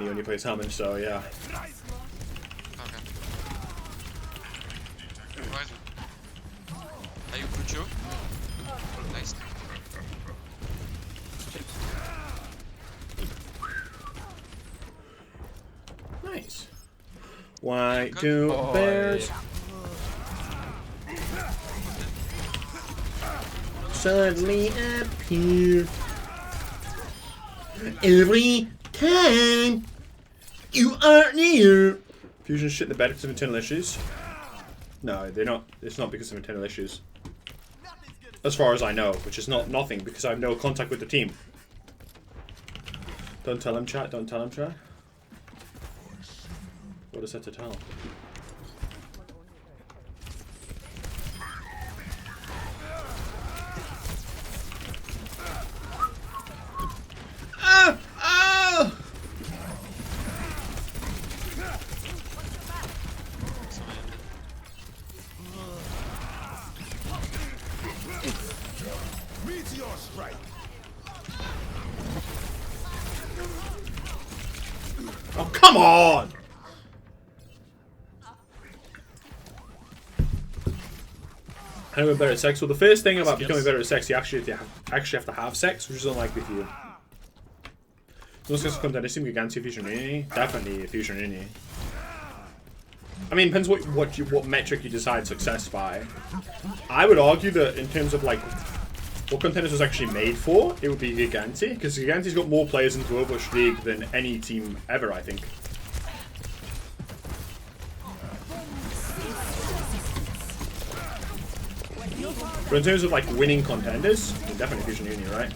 me when he plays Hammond, so yeah. Okay. Right. Are you good, Joe? Nice. Nice. Why do bears suddenly appear every time you are near? Fusion shit in the bed because of internal issues? No, they're not. It's not because of internal issues. As far as I know, which is not nothing because I have no contact with the team. Don't tell him, chat. Don't tell him, chat. What is that to tell? Ah! Ah! Meteor strike. Oh, come on! How to be better at sex? Well, the first thing about becoming better at sex, you actually have to have sex, which is unlikely for you. Those guys come down to Giganti Fusion Uni. Definitely a Fusion Uni. I mean, depends what metric you decide success by. I would argue that in terms of like what Contenders was actually made for, it would be Giganti, because Giganti's got more players into Overwatch League than any team ever, I think. But in terms of like winning Contenders, definitely Fusion Uni, right?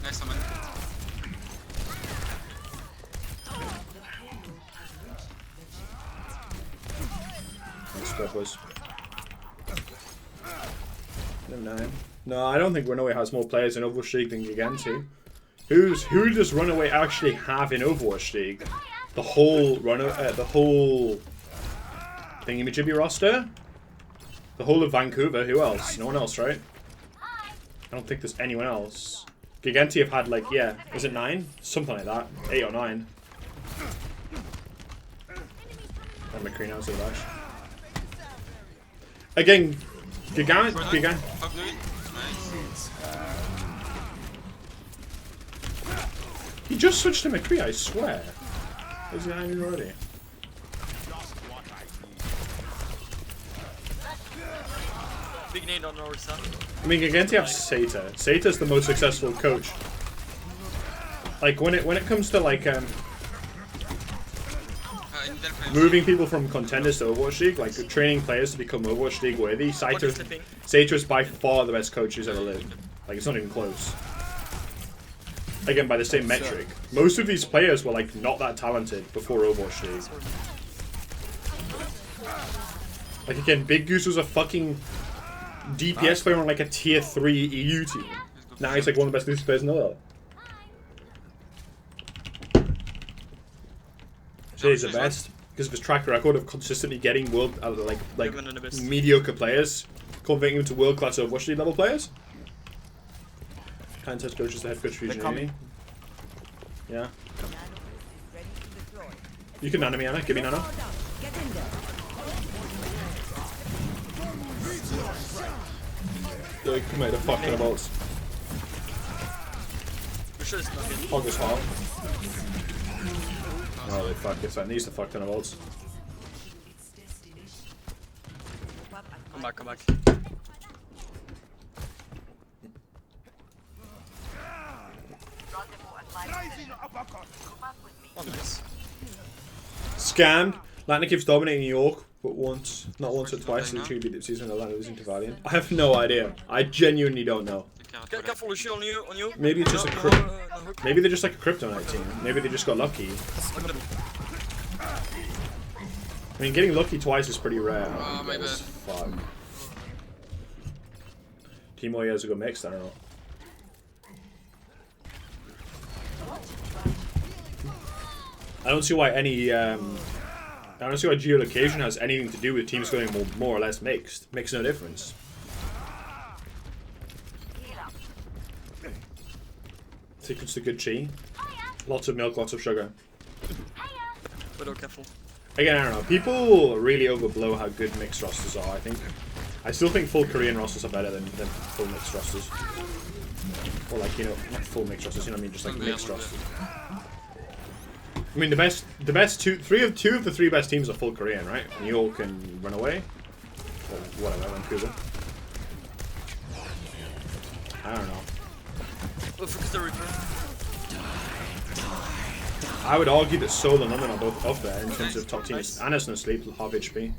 Nice one. Was. No, I don't think Runaway has more players in Overwatch League than Giganti. Who does Runaway actually have in Overwatch League? The whole thingamajiggy roster? The whole of Vancouver? Who else? No one else, right? I don't think there's anyone else. Giganti have had like, yeah, is it 9? Something like that. 8 or 9. And McCree now, so dash. Again, Giganti. Nice. He just switched to McCree, I swear. Is he hanging already? Big nade on our side. I mean, Giganti have Sata. Sata's the most successful coach. Like when it comes to like moving people from Contenders to Overwatch League, like training players to become Overwatch League worthy, Sata is by far the best coach who's ever lived. Like it's not even close. Again, by the same metric. Most of these players were like not that talented before Overwatch League. Like again, Big Goose was a fucking DPS player on like a tier 3 EU team. Now he's like one of the best Goose players in the world. He's the best because of his track record of consistently getting mediocre players, converting them to world class Overwatch League level players. Kind of coaches the head coach Fusion Uni. Yeah. You can nano me, Anna. Give me nano. They come out the fucking about. August Hall. Oh, they fuck this. I need to fuck ton of Come back. Oh, nice. Scammed. Atlanta keeps dominating New York, but not once or twice in the 2 beat the season. Atlanta losing to Valiant. I have no idea. I genuinely don't know. Careful, Lucio, on you. Maybe it's just maybe they're just like a Kryptonite team. Maybe they just got lucky. I mean, getting lucky twice is pretty rare. Oh, my bad. Fuck. Team has a good mix. I don't know. I don't see why geolocation has anything to do with teams going more or less mixed. Makes no difference. Secret's the good chi. Lots of milk, lots of sugar. Widow, careful. Again, I don't know. People really overblow how good mixed rosters are, I think. I still think full Korean rosters are better than full mixed rosters. Or like, you know, not full mixed rosters, you know what I mean? Just like mixed rosters. I mean, two of the three best teams are full Korean, right? New York and Runaway. Or whatever, Vancouver. I don't know. Well, focus the Reaper. I would argue that Seoul and London are both up there in terms of top teams. Anna's no sleep, half HP.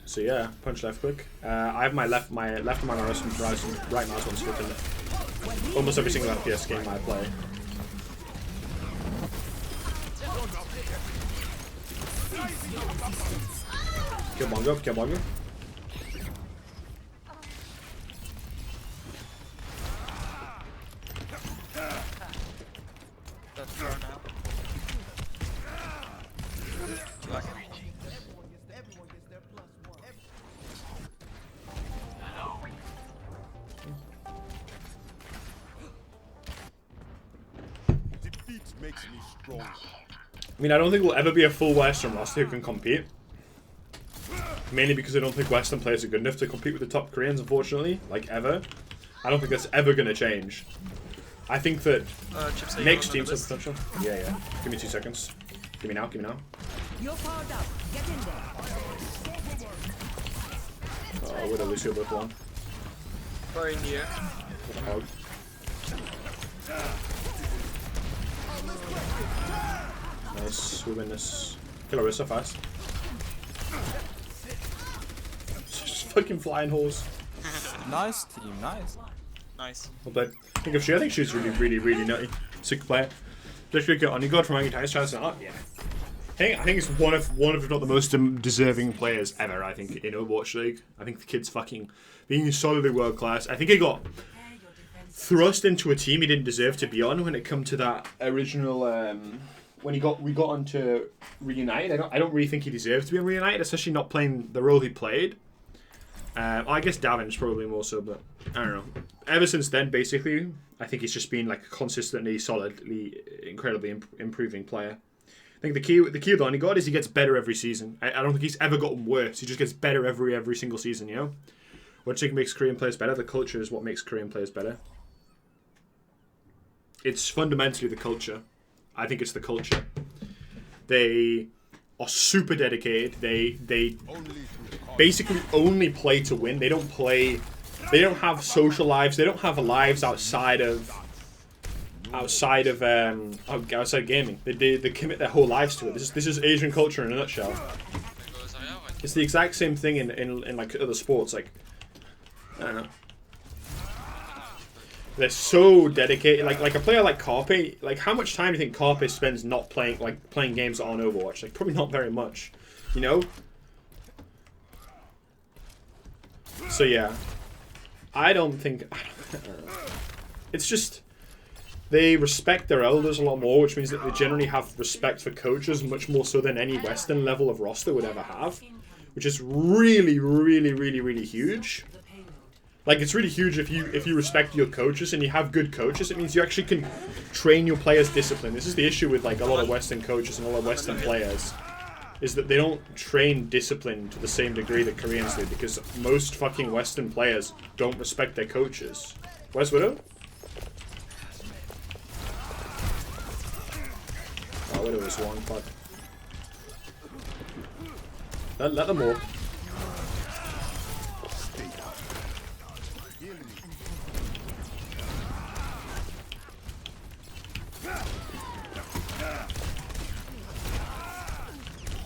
So yeah, punch left quick. I have my left arm on right mouse on switch in almost every single FPS game I play. Kill Bongo, kill Bongo. That's fair now. Back. Defeat makes me strong. I mean, I don't think we'll ever be a full Western roster who can compete. Mainly because I don't think Western players are good enough to compete with the top Koreans, unfortunately. Like, ever. I don't think that's ever going to change. I think that Chipsa, next teams have potential. Yeah, yeah. Give me 2 seconds. Give me now, give me now. You're powered up. Get in there. Oh, Widow, Lucio both one. Fire in the air. What a hog. Nice, we win this. Kill Orisa fast. Just fucking flying horse. Nice team, nice. Nice. Well, but I think she's really nutty. Sick player. Literally got on. You got from Angry Times chance out. Yeah. I think it's one of if not the most deserving players ever. I think in Overwatch League. I think the kid's fucking being solidly world class. I think he got thrust into a team he didn't deserve to be on when it come to that original. When we got onto Reunited. I don't really think he deserved to be on Reunited, especially not playing the role he played. I guess Davin's probably more so, but I don't know. Ever since then, basically, I think he's just been like a consistently, solidly, incredibly improving player. I think the key with the only god is he gets better every season. I don't think he's ever gotten worse. He just gets better every single season, you know? What do you think makes Korean players better? The culture is what makes Korean players better. It's fundamentally the culture. I think it's the culture. They are super dedicated. They basically only play to win. They don't play. They don't have social lives. They don't have lives outside of gaming. They commit their whole lives to it. This is Asian culture in a nutshell. It's the exact same thing in like other sports. Like, I don't know. They're so dedicated. Like a player like Carpe. Like, how much time do you think Carpe spends not playing games on Overwatch? Like, probably not very much. You know. So yeah, I don't think. It's just they respect their elders a lot more, which means that they generally have respect for coaches much more so than any Western level of roster would ever have, which is really huge. Like, it's really huge if you respect your coaches and you have good coaches. It means you actually can train your players discipline. This is the issue with like a lot of Western coaches and a lot of Western players, is that they don't train discipline to the same degree that Koreans do, because most fucking Western players don't respect their coaches. Where's Widow? Oh, Widow is one. Fuck. Let them walk.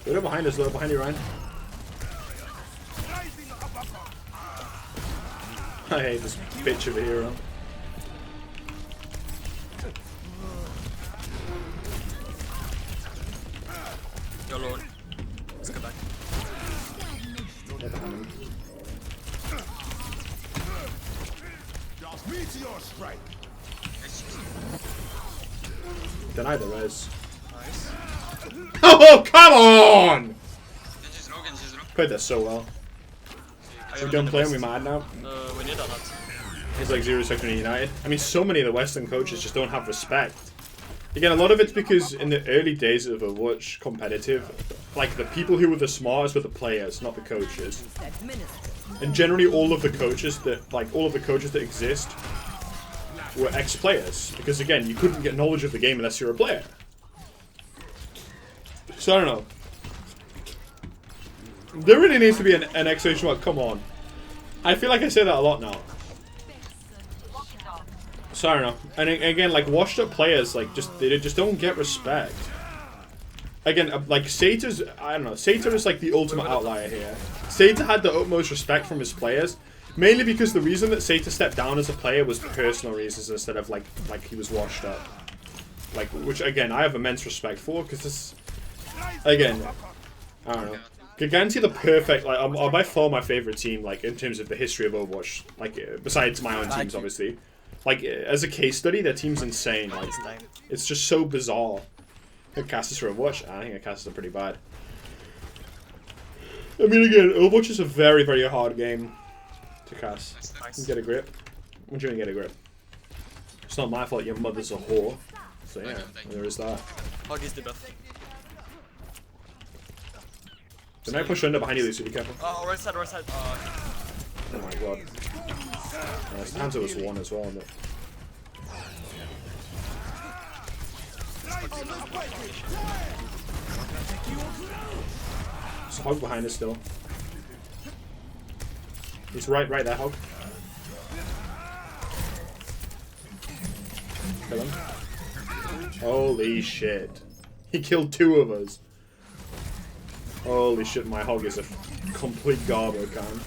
Widow behind us, though. Behind you, Ryan. I hate this bitch of a hero. You're alone. Let's go back. Yeah, behind him. Meteor strike. Deny the res. Nice. Oh, come on! Genji's low, Genji's low. Played that so well. We done playing, we mad now? We need a lot. He's like 0 second in United. I mean, so many of the Western coaches just don't have respect. Again, a lot of it's because in the early days of Overwatch competitive, like the people who were the smartest were the players, not the coaches. And generally, all of the coaches that exist were ex-players, because again, you couldn't get knowledge of the game unless you're a player. So I don't know. There really needs to be an exclamation mark. Come on. I feel like I say that a lot now. So I don't know. And again, like washed up players, like they just don't get respect. Again, like Sator's, I don't know. Sator is like the ultimate outlier here. Sator had the utmost respect from his players, mainly because the reason that Sator stepped down as a player was personal reasons instead of like he was washed up. Like, which again I have immense respect for, because this, again, I don't know. Giganti the perfect, like, are by far my favorite team, like, in terms of the history of Overwatch. Like, besides my own teams, obviously. Like, as a case study, their team's insane. Like, it's just so bizarre. I think Cassis for Overwatch? I think Cassis are pretty bad. I mean, again, Overwatch is a very, very hard game to cast. Nice. Get a grip. What do you mean get a grip? It's not my fault your mother's a whore. So, yeah, there is that. Hog is the best. They might push under behind you, Lucy, be careful. Oh, right side, right side. Oh my god. Hanzo was one as well, isn't it? There's a Hog behind us still. He's right there, Hog. Kill him. Holy shit. He killed 2 of us. Holy shit, my Hog is a complete garbo can.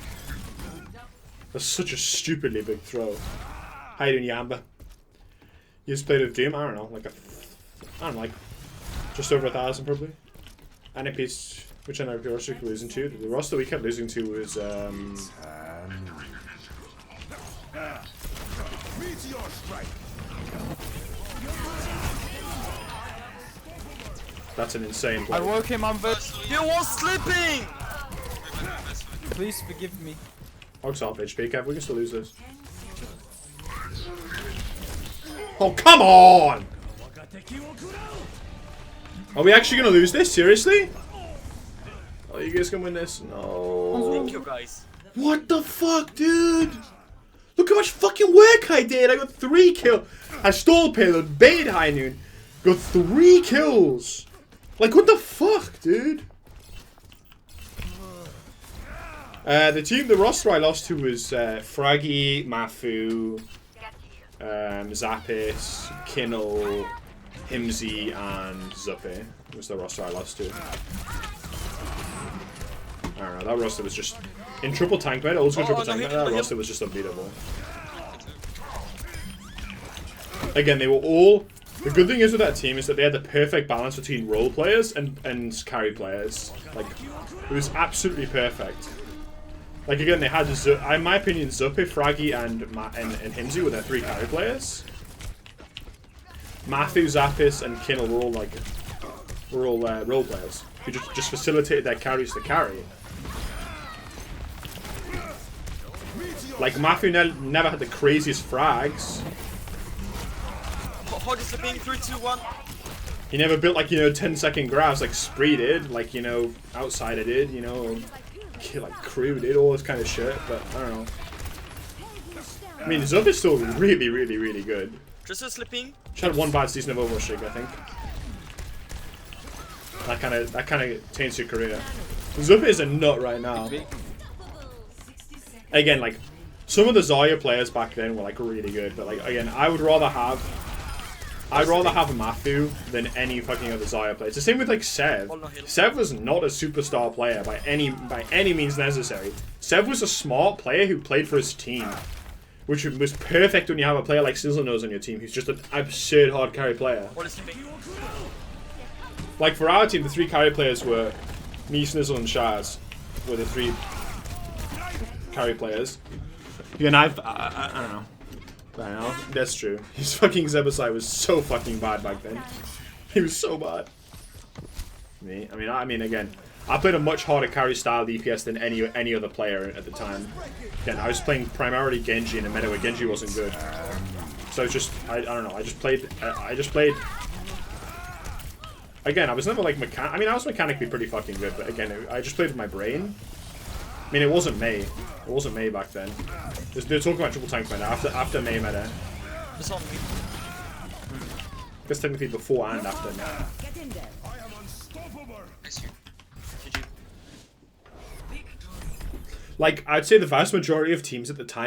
That's such a stupidly big throw. How you doing, Yamba? You just played with Doom? I don't know, like just over 1,000 probably. And a piece, which I know the roster we kept losing to. The roster we kept losing to was Meteor strike. that's an insane play. I woke him on the. He was sleeping! Please forgive me. Hog's off HP, Kev. We can still lose this. Oh, come on! Are we actually gonna lose this? Seriously? Oh, you guys can win this? No. Thank you, guys. What the fuck, dude? Look how much fucking work I did. I got 3 kills. I stole payload, baited high noon, got 3 kills. Like, what the fuck, dude? The roster I lost to was Fraggy, Mafu, Zappis, Kinnell, Himsy, and Zuppe was the roster I lost to. I don't know, that roster was just... In triple tank meta, old school triple tank meta, that roster was just unbeatable. Again, they were all... The good thing is with that team is that they had the perfect balance between role players and carry players. Like, it was absolutely perfect. Like, again, they had, in my opinion, Zuppe, Fraggy, and Himsy were their 3 carry players. Matthew, Zappis, and Kinnell were all role players who just facilitated their carries to carry. Like, Matthew never had the craziest frags. Hog is sleeping. 3, 2, 1. He never built, like, 10-second grabs like Spree did, like, Outsider did, like Crew did, all this kind of shit, but I don't know. I mean, Zup is still really, really, really good. Just sleeping. She had 1 bad season of Overwatch League, I think. That kind of taints your career. Zup is a nut right now. Again, like, some of the Zarya players back then were, like, really good, but, like, again, I'd rather have a Matthew than any fucking other Zarya player. It's the same with, like, Sev. Sev was not a superstar player by any means necessary. Sev was a smart player who played for his team, which was perfect when you have a player like Sizzlenose on your team who's just an absurd hard carry player. Like, for our team, the 3 carry players were me, Snizzle, and Shaz were the 3 carry players. Again, I don't know. I don't know. That's true. His fucking Zebasai was so fucking bad back then. He was so bad. I mean, again, I played a much harder carry style DPS than any other player at the time. Again, I was playing primarily Genji in a meta where Genji wasn't good. So it's just I don't know. I just played. Again, I was never like I mean, I was mechanically pretty fucking good, but again, I just played with my brain. I mean, it wasn't May. It wasn't May back then. They're talking about triple tank meta after May meta. It's on me. I guess technically before and after May. Get in there. I am unstoppable. Nice you. GG. Like, I'd say the vast majority of teams at the time